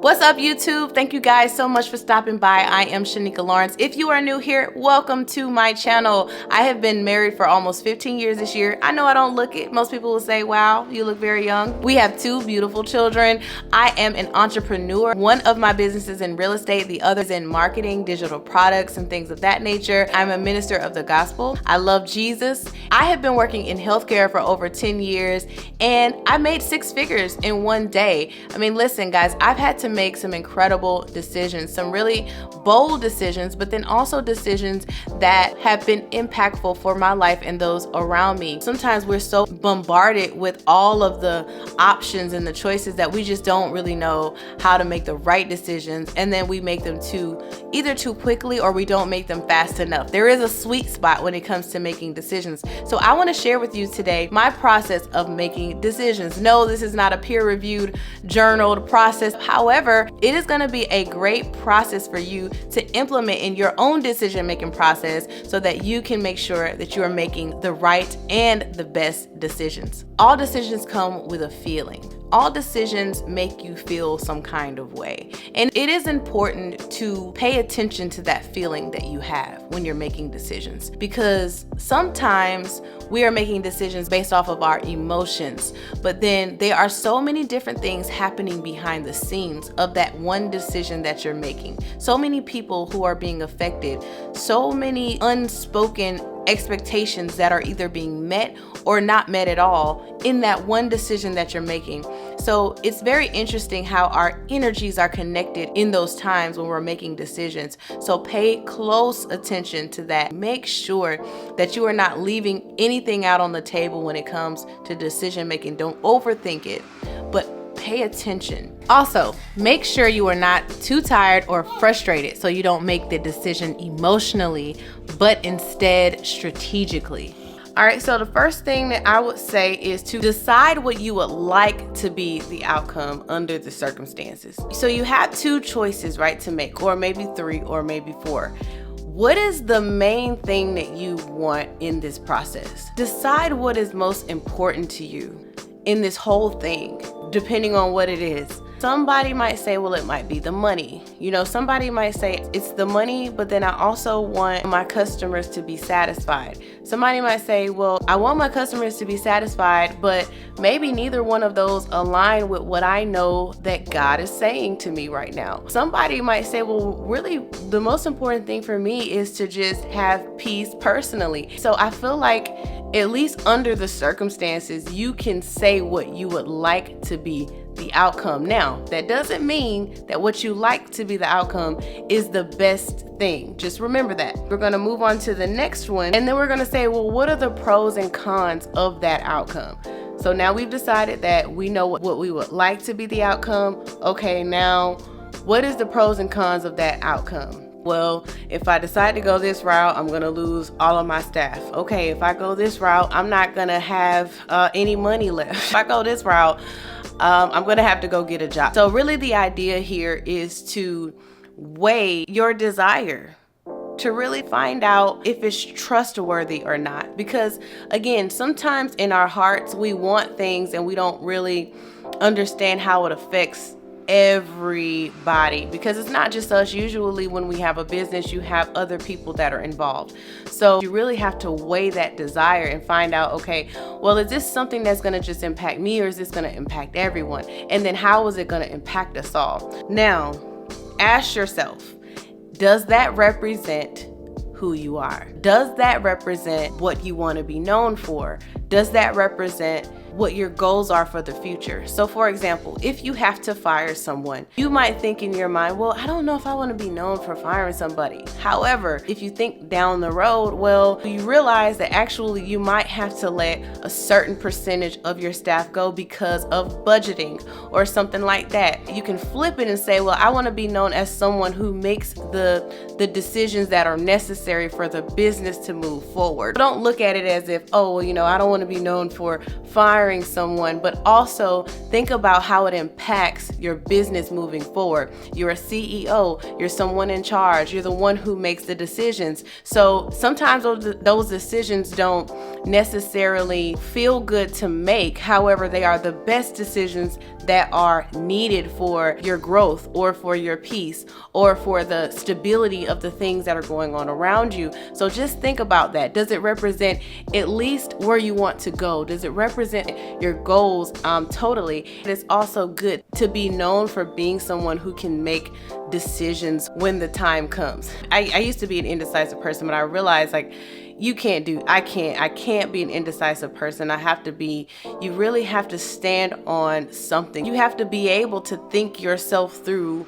What's up, YouTube? Thank you guys so much for stopping by. I am Shanika Lawrence. If you are new here, welcome to my channel. I have been married for almost 15 years this year. I know I don't look it. Most people will say, wow, you look very young. We have two beautiful children. I am an entrepreneur. One of my businesses in real estate, the other is in marketing, digital products, and things of that nature. I'm a minister of the gospel. I love Jesus. I have been working in healthcare for over 10 years, and I made 6 figures in one day. I mean, listen, guys, I've had to make some incredible decisions, some really bold decisions, but then also decisions that have been impactful for my life and those around me. Sometimes we're so bombarded with all of the options and the choices that we just don't really know how to make the right decisions, and then we make them either too quickly or we don't make them fast enough. There is a sweet spot when it comes to making decisions. So I want to share with you today my process of making decisions. No, this is not a peer-reviewed, journaled process. However, it is going to be a great process for you to implement in your own decision-making process so that you can make sure that you are making the right and the best decisions. All decisions come with a feeling. All decisions make you feel some kind of way. And it is important to pay attention to that feeling that you have when you're making decisions, because sometimes we are making decisions based off of our emotions, but then there are so many different things happening behind the scenes of that one decision that you're making. So many people who are being affected, so many unspoken expectations that are either being met or not met at all in that one decision that you're making. So it's very interesting how our energies are connected in those times when we're making decisions. So pay close attention to that. Make sure that you are not leaving anything out on the table when it comes to decision making. Don't overthink it, but pay attention. Also, make sure you are not too tired or frustrated so you don't make the decision emotionally, but instead strategically. All right, so the first thing that I would say is to decide what you would like to be the outcome under the circumstances. So you have 2 choices, right, to make, or maybe 3, or maybe 4. What is the main thing that you want in this process? Decide what is most important to you in this whole thing, depending on what it is. Somebody might say, well, it might be the money. You know, somebody might say it's the money, but then I also want my customers to be satisfied. Somebody might say, well, I want my customers to be satisfied, but maybe neither one of those align with what I know that God is saying to me right now. Somebody might say, well, really, the most important thing for me is to just have peace personally. So I feel like at least under the circumstances, you can say what you would like to be the outcome. Now, that doesn't mean that what you like to be the outcome is the best thing. Just remember that. We're going to move on to the next one, and then we're going to say, well, what are the pros and cons of that outcome? So now we've decided that we know what we would like to be the outcome. Okay, now what is the pros and cons of that outcome? Well, if I decide to go this route, I'm going to lose all of my staff. Okay, if I go this route, I'm not going to have any money left. If I go this route, I'm going to have to go get a job. So really the idea here is to weigh your desire, to really find out if it's trustworthy or not. Because again, sometimes in our hearts, we want things and we don't really understand how it affects everybody, because it's not just us. Usually when we have a business, you have other people that are involved. So you really have to weigh that desire and find out, okay, well, is this something that's going to just impact me, or is this going to impact everyone? And then how is it going to impact us all? Now, ask yourself, does that represent who you are? Does that represent what you want to be known for? Does that represent what your goals are for the future? So for example, if you have to fire someone, you might think in your mind, well, I don't know if I want to be known for firing somebody. However, if you think down the road, well, you realize that actually you might have to let a certain percentage of your staff go because of budgeting or something like that. You can flip it and say, well, I want to be known as someone who makes the decisions that are necessary for the business to move forward. Don't look at it as if, oh, well, you know, I don't want to be known for firing hiring someone, but also think about how it impacts your business moving forward. You're a CEO, you're someone in charge, you're the one who makes the decisions. So sometimes those decisions don't necessarily feel good to make. However, they are the best decisions that are needed for your growth or for your peace or for the stability of the things that are going on around you. So just think about that. Does it represent at least where you want to go? Does it represent your goals? Totally. It's also good to be known for being someone who can make decisions when the time comes. I used to be an indecisive person, but I realized I can't be an indecisive person. You really have to stand on something. You have to be able to think yourself through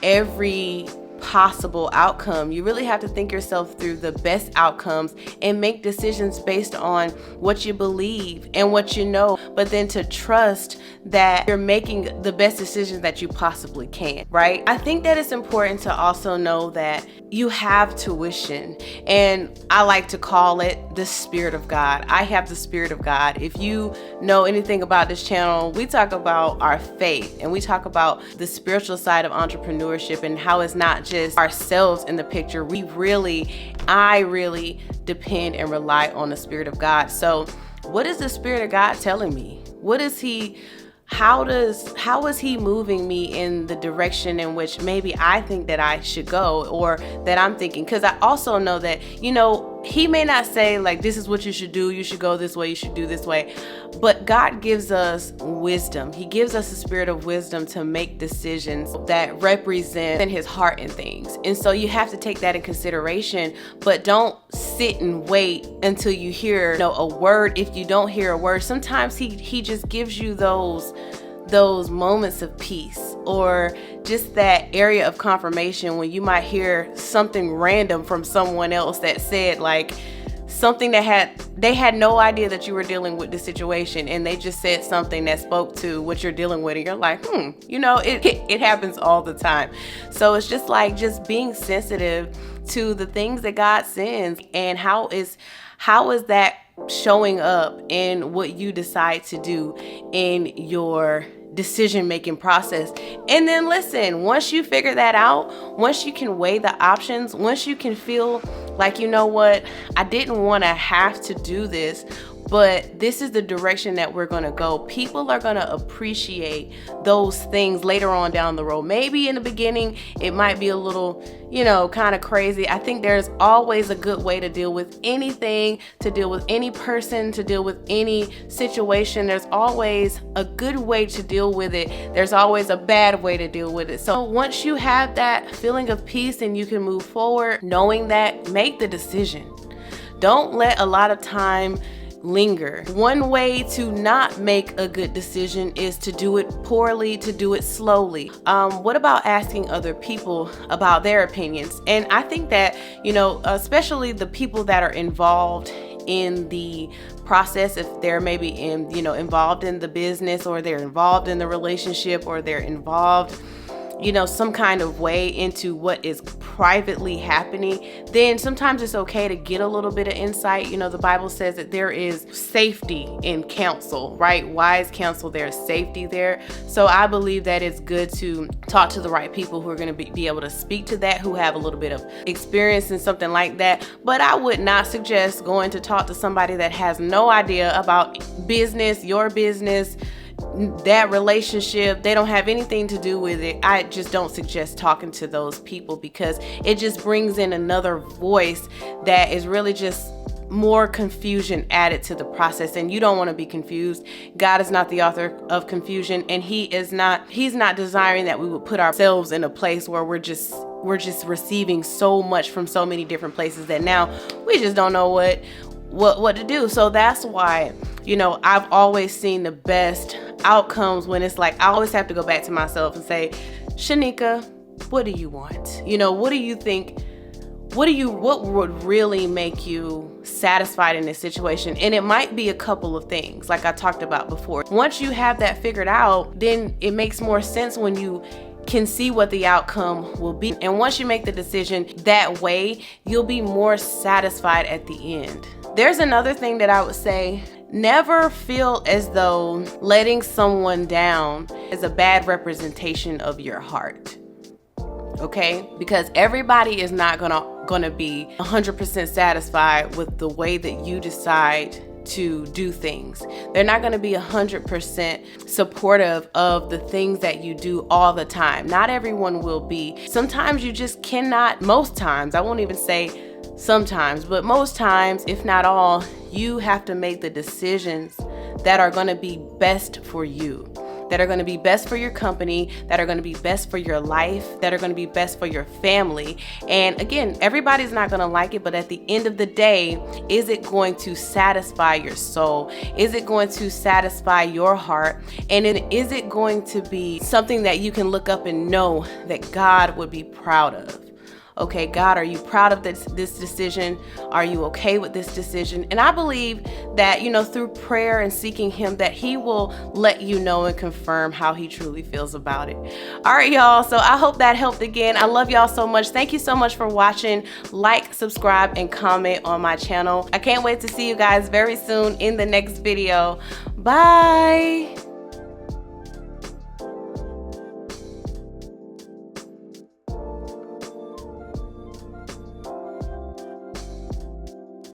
every possible outcome. You really have to think yourself through the best outcomes and make decisions based on what you believe and what you know, but then to trust that you're making the best decisions that you possibly can, right? I think that it's important to also know that you have tuition, and I like to call it the Spirit of God. I have the Spirit of God. If you know anything about this channel, we talk about our faith and we talk about the spiritual side of entrepreneurship and how it's not just ourselves in the picture. I really depend and rely on the Spirit of God. So what is the Spirit of God telling me? How is he moving me in the direction in which maybe I think that I should go, or that I'm thinking? Because I also know that, he may not say like, this is what you should do. You should go this way. You should do this way. But God gives us wisdom. He gives us a spirit of wisdom to make decisions that represent his heart in things. And so you have to take that in consideration, but don't sit and wait until you hear a word. If you don't hear a word, sometimes he just gives you those moments of peace, or just that area of confirmation when you might hear something random from someone else that said like something that they had no idea that you were dealing with the situation, and they just said something that spoke to what you're dealing with, and you're like, it happens all the time. So it's just being sensitive to the things that God sends, and how is that showing up in what you decide to do in your decision-making process. And then listen, once you figure that out, once you can weigh the options, once you can feel like, I didn't want to have to do this, but this is the direction that we're going to go. People are going to appreciate those things later on down the road. Maybe in the beginning, it might be a little, kind of crazy. I think there's always a good way to deal with anything, to deal with any person, to deal with any situation. There's always a good way to deal with it. There's always a bad way to deal with it. So once you have that feeling of peace and you can move forward, knowing that, make the decision. Don't let a lot of time linger. One way to not make a good decision is to do it poorly, to do it slowly. What about asking other people about their opinions? And I think that, especially the people that are involved in the process, if they're maybe involved in the business, or they're involved in the relationship, or they're involved some kind of way into what is privately happening, then sometimes it's okay to get a little bit of insight. The Bible says that there is safety in counsel, right? Wise counsel, there's safety there. So I believe that it's good to talk to the right people who are going to be able to speak to that, who have a little bit of experience in something like that. But I would not suggest going to talk to somebody that has no idea about business, your business, that relationship. They don't have anything to do with it. I just don't suggest talking to those people, because it just brings in another voice that is really just more confusion added to the process, and you don't want to be confused. God is not the author of confusion, and he's not desiring that we would put ourselves in a place where we're just receiving so much from so many different places that now we just don't know what to do. So that's why, I've always seen the best outcomes when it's like, I always have to go back to myself and say, Shanika, what do you want? What do you think? What would really make you satisfied in this situation? And it might be a couple of things, like I talked about before. Once you have that figured out, then it makes more sense when you can see what the outcome will be. And once you make the decision that way, you'll be more satisfied at the end. There's another thing that I would say. Never feel as though letting someone down is a bad representation of your heart. Okay? Because everybody is not gonna be 100% satisfied with the way that you decide to do things. They're not going to be 100% supportive of the things that you do all the time. Not everyone will be. Sometimes you just cannot, most times, I won't even say sometimes, but most times, if not all, you have to make the decisions that are going to be best for you, that are going to be best for your company, that are going to be best for your life, that are going to be best for your family. And again, everybody's not going to like it, but at the end of the day, is it going to satisfy your soul? Is it going to satisfy your heart? And is it going to be something that you can look up and know that God would be proud of? Okay, God, are you proud of this decision? Are you okay with this decision? And I believe that, through prayer and seeking Him, that He will let you know and confirm how He truly feels about it. All right, y'all. So I hope that helped again. I love y'all so much. Thank you so much for watching. Like, subscribe, and comment on my channel. I can't wait to see you guys very soon in the next video. Bye.